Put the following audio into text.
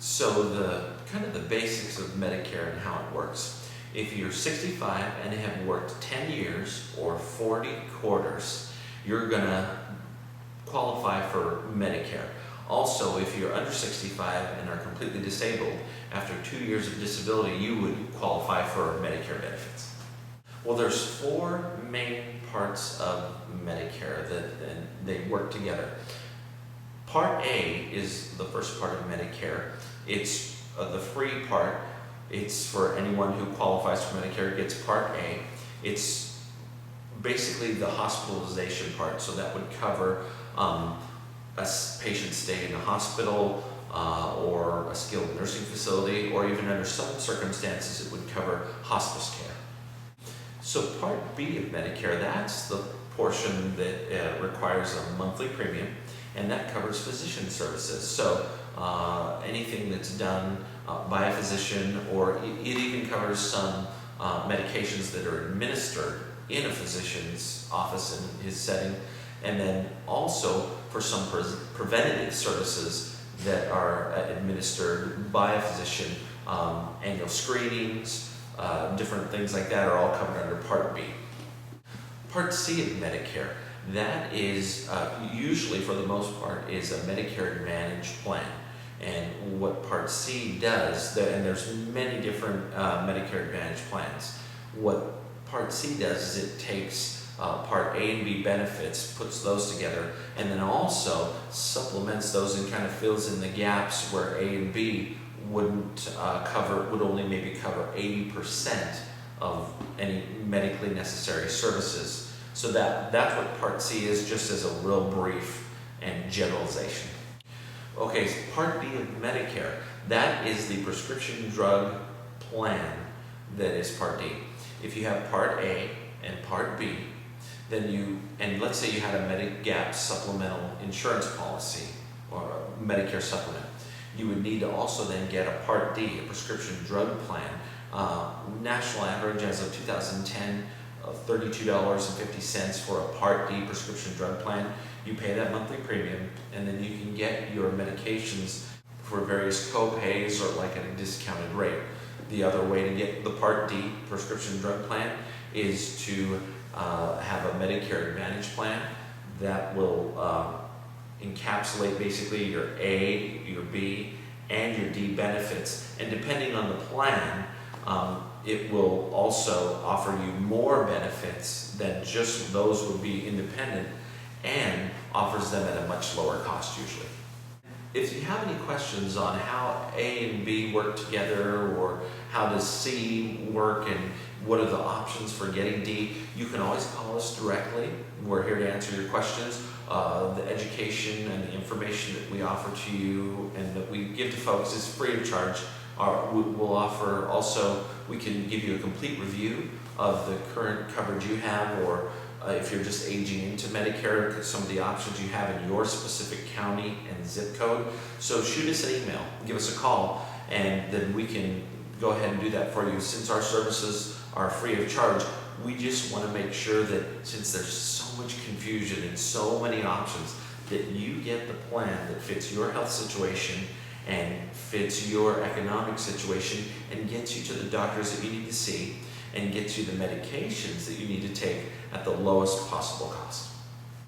So the kind of the basics of Medicare and how it works. If you're 65 and have worked 10 years or 40 quarters, you're gonna qualify for Medicare. Also, if you're under 65 and are completely disabled, after 2 years of disability, you would qualify for Medicare benefits. Well, there's four main parts of Medicare and they work together. Part A is the first part of Medicare. It's the free part. It's for anyone who qualifies for Medicare gets Part A. It's basically the hospitalization part, so that would cover a patient stay in a hospital or a skilled nursing facility, or even under some circumstances it would cover hospice care. So Part B of Medicare, that's the portion that requires a monthly premium, and that covers physician services. So anything that's done by a physician, or it even covers some medications that are administered in a physician's office in his setting, and then also for some preventative services that are administered by a physician, annual screenings, different things like that are all covered under Part B. Part C of Medicare, that is usually, for the most part, is a Medicare Advantage plan. And what Part C does, and there's many different Medicare Advantage plans, what Part C does is it takes Part A and B benefits, puts those together, and then also supplements those and kind of fills in the gaps where A and B wouldn't would only maybe cover 80% of any medically necessary services. So that's what Part C is, just as a real brief and generalization. Okay, so Part B of Medicare, that is the prescription drug plan that is Part D. If you have Part A and Part B, then and let's say you had a Medigap supplemental insurance policy or a Medicare supplement, you would need to also then get a Part D, a prescription drug plan. National average as of 2010 of $32.50 for a Part D prescription drug plan. You pay that monthly premium, and then you can get your medications for various co-pays or like at a discounted rate. The other way to get the Part D prescription drug plan is to have a Medicare Advantage plan that will encapsulate basically your A, your B, and your D benefits. And depending on the plan, it will also offer you more benefits than just those would be independent, and offers them at a much lower cost usually. If you have any questions on how A and B work together, or how does C work and what are the options for getting D, you can always call us directly. We're here to answer your questions. The education and the information that we offer to you and that we give to folks is free of charge. We'll offer also, we can give you a complete review of the current coverage you have, or if you're just aging into Medicare, some of the options you have in your specific county and zip code. So shoot us an email, give us a call, and then we can go ahead and do that for you. Since our services are free of charge, we just want to make sure that since there's so much confusion and so many options, that you get the plan that fits your health situation and fits your economic situation and gets you to the doctors that you need to see and gets you the medications that you need to take at the lowest possible cost.